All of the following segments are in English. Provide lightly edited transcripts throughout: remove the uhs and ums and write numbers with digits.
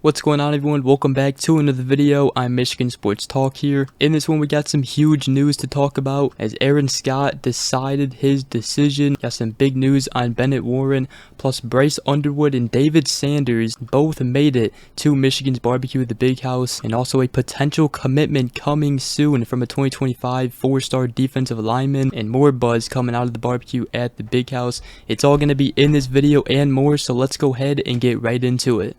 What's going on, everyone? Welcome back to another video. I'm Michigan Sports Talk here. In this one, we got some huge news to talk about as Aaron Scott decided his decision. Got some big news on Bennett Warren, plus Bryce Underwood and David Sanders both made it to Michigan's BBQ, the Big House, and also a potential commitment coming soon from a 2025 four-star defensive lineman, and more buzz coming out of the BBQ at the Big House. It's all going to be in this video and more, so let's go ahead and get right into it.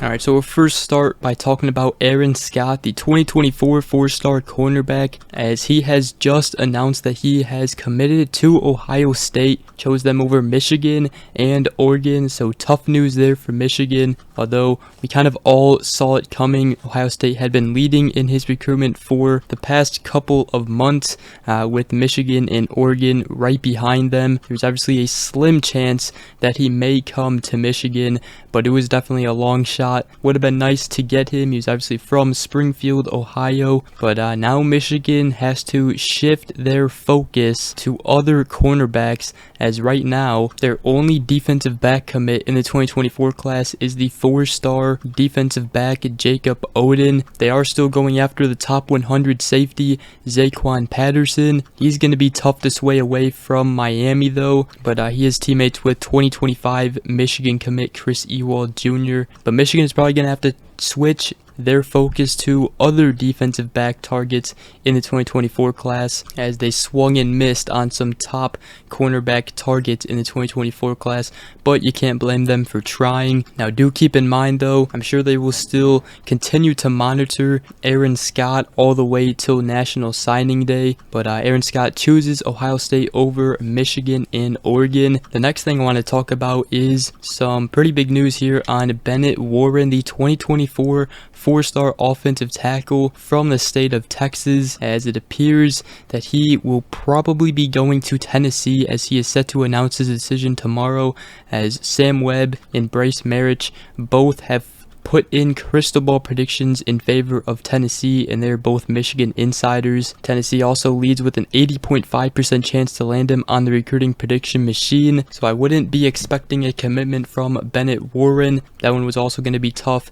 Alright, so we'll first start by talking about Aaron Scott, the 2024 four-star cornerback, as he has just announced that he has committed to Ohio State, chose them over Michigan and Oregon, so tough news there for Michigan, although we kind of all saw it coming. Ohio State had been leading in his recruitment for the past couple of months, with Michigan and Oregon right behind them. There's obviously a slim chance that he may come to Michigan, but it was definitely a long shot. Would have been nice to get him. He was obviously from Springfield, Ohio, but now Michigan has to shift their focus to other cornerbacks, as right now their only defensive back commit in the 2024 class is the four-star defensive back Jacob Oden. They are still going after the top 100 safety Zaquan Patterson. He's going to be tough to sway away from Miami though, but he is teammates with 2025 Michigan commit Chris Ewald Jr. But Michigan is probably going to have to switch their focus to other defensive back targets in the 2024 class, as they swung and missed on some top cornerback targets in the 2024 class, but you can't blame them for trying. Now do keep in mind though, I'm sure they will still continue to monitor Aaron Scott all the way till National Signing Day, but Aaron Scott chooses Ohio State over Michigan and Oregon. The next thing I want to talk about is some pretty big news here on Bennett Warren, the 2024 four-star offensive tackle from the state of Texas, as it appears that he will probably be going to Tennessee, as he is set to announce his decision tomorrow, as Sam Webb and Bryce Marich both have put in crystal ball predictions in favor of Tennessee, and they're both Michigan insiders. Tennessee also leads with an 80.5% chance to land him on the recruiting prediction machine, so I wouldn't be expecting a commitment from Bennett Warren. That one was also going to be tough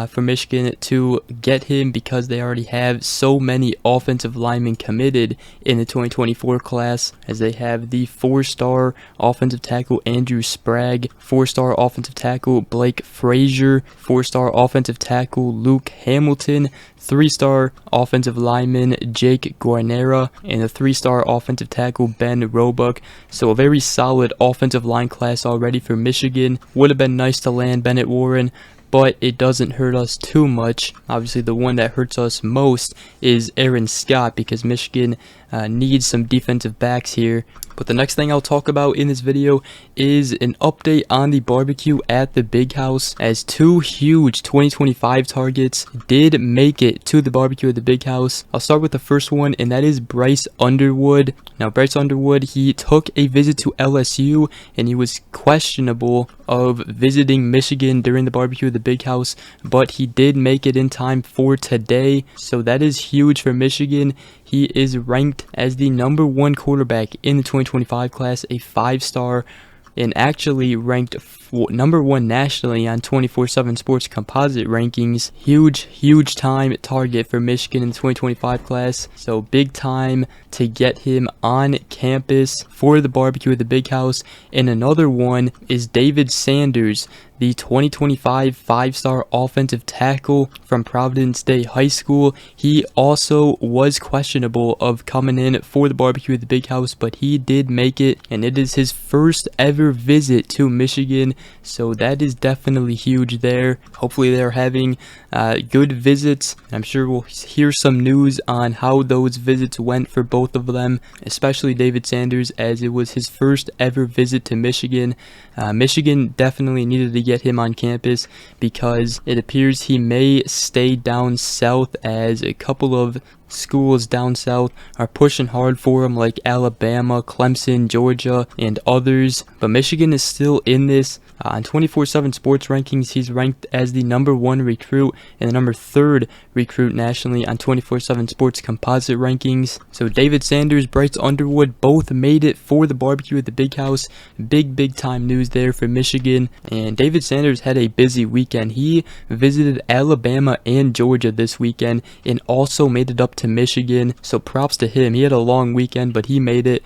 for Michigan to get him, because they already have so many offensive linemen committed in the 2024 class, as they have the four-star offensive tackle Andrew Sprague, four-star offensive tackle Blake Frazier, four-star offensive tackle Luke Hamilton, three-star offensive lineman Jake Guarnera, and a three-star offensive tackle Ben Roebuck. So a very solid offensive line class already for Michigan. Would have been nice to land Bennett Warren, but it doesn't hurt us too much. Obviously, the one that hurts us most is Aaron Scott, because Michigan needs some defensive backs here. But the next thing I'll talk about in this video is an update on the BBQ at the Big House, as two huge 2025 targets did make it to the BBQ at the Big House. I'll start with the first one, and that is Bryce Underwood. Now, Bryce Underwood, he took a visit to LSU, and he was questionable of visiting Michigan during the BBQ at the Big House, but he did make it in time for today, so that is huge for Michigan. He is ranked as the #1 quarterback in the 2025 class, a 5-star, and actually ranked #1 nationally on 24/7 Sports composite rankings. Huge time target for Michigan in the 2025 class, so big time to get him on campus for the BBQ at the Big House. And another one is David Sanders, the 2025 5-star offensive tackle from Providence Day High School. He also was questionable of coming in for the BBQ at the Big House, but he did make it, and it is his first ever visit to Michigan, so that is definitely huge there. Hopefully they're having good visits. I'm sure we'll hear some news on how those visits went for both of them, especially David Sanders, as it was his first ever visit to Michigan. Michigan definitely needed to get him on campus, because it appears he may stay down south, as a couple of schools down south are pushing hard for him, like Alabama, Clemson, Georgia, and others. But Michigan is still in this. On 24/7 Sports rankings, he's ranked as the #1 recruit and the #3 recruit nationally on 24/7 Sports composite rankings. So David Sanders, Bryce Underwood both made it for the barbecue at the Big House. Big time news there for Michigan. And David Sanders had a busy weekend. He visited Alabama and Georgia this weekend and also made it up to Michigan. So props to him. He had a long weekend, but he made it.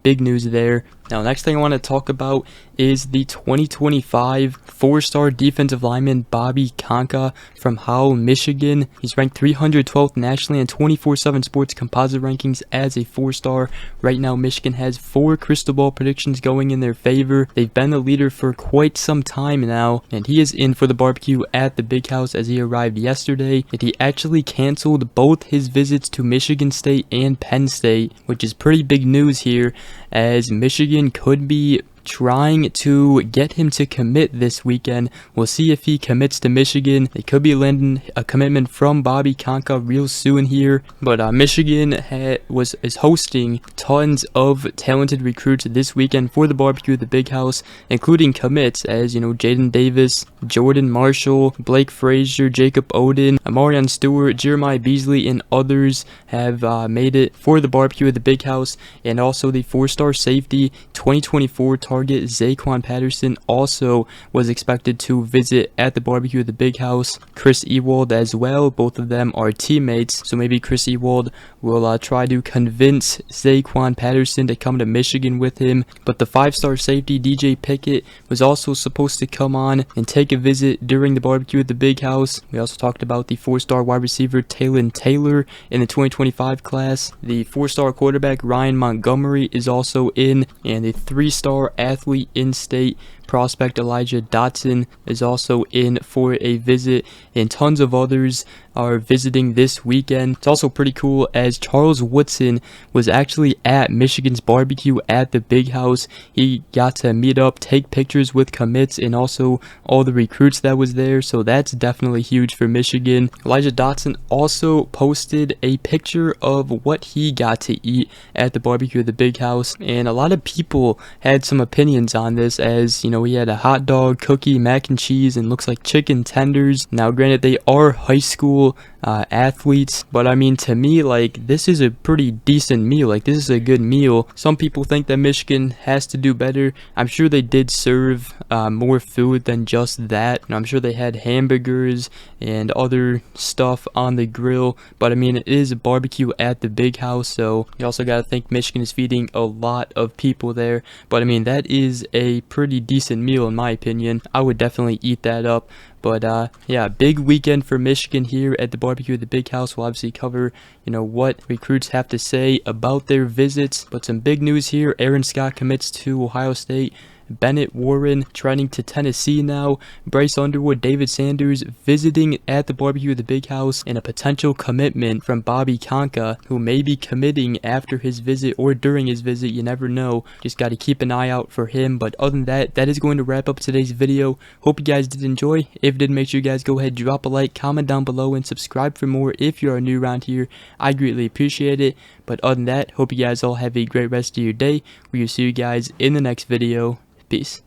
Big news there. Now, next thing I want to talk about is the 2025 4-star defensive lineman Bobby Conka from Howell, Michigan. He's ranked 312th nationally in 24/7 Sports composite rankings as a 4-star. Right now, Michigan has 4 crystal ball predictions going in their favor. They've been the leader for quite some time now, and he is in for the barbecue at the Big House as he arrived yesterday. And he actually canceled both his visits to Michigan State and Penn State, which is pretty big news here, as Michigan could be trying to get him to commit this weekend. We'll see if he commits to Michigan. They could be landing a commitment from Bobby Conka real soon here. But Michigan is hosting tons of talented recruits this weekend for the barbecue at the Big House, including commits as, Jaden Davis, Jordan Marshall, Blake Frazier, Jacob Oden, Amarion Stewart, Jeremiah Beasley, and others have made it for the barbecue at the Big House. And also the 4-star safety 2024 target Zaquan Patterson also was expected to visit at the barbecue at the Big House. Chris Ewald as well. Both of them are teammates, so maybe Chris Ewald will try to convince Zaquan Patterson to come to Michigan with him. But the 5-star safety DJ Pickett was also supposed to come on and take a visit during the barbecue at the Big House. We also talked about the 4-star wide receiver Talon Taylor in the 2025 class. The 4-star quarterback Ryan Montgomery is also in, and the 3-star athlete in-state prospect Elijah Dotson is also in for a visit, and tons of others are visiting this weekend. It's also pretty cool as Charles Woodson was actually at Michigan's barbecue at the Big House. He got to meet up, take pictures with commits, and also all the recruits that was there, so that's definitely huge for Michigan. Elijah Dotson also posted a picture of what he got to eat at the barbecue at the Big House, and a lot of people had some opinions on this, as he had a hot dog, cookie, mac and cheese, and looks like chicken tenders. Now granted, they are high school athletes, but I mean, to me, like, this is a pretty decent meal. Like, this is a good meal. Some people think that Michigan has to do better. I'm sure they did serve more food than just that, and I'm sure they had hamburgers and other stuff on the grill, but I mean, it is a barbecue at the Big House, so you also got to think Michigan is feeding a lot of people there. But I mean, that is a pretty decent meal in my opinion. I would definitely eat that up. But yeah, big weekend for Michigan here at the barbecue at the Big House. We'll obviously cover, what recruits have to say about their visits. But some big news here: Aaron Scott commits to Ohio State. Bennett Warren trending to Tennessee now. Bryce Underwood, David Sanders visiting at the barbecue at the Big House, and a potential commitment from Bobby Conka, who may be committing after his visit or during his visit. You never know. Just got to keep an eye out for him. But other than that, that is going to wrap up today's video. Hope you guys did enjoy. If you did, make sure you guys go ahead, drop a like, comment down below, and subscribe for more if you are new around here. I greatly appreciate it. But other than that, hope you guys all have a great rest of your day. We will see you guys in the next video. Peace.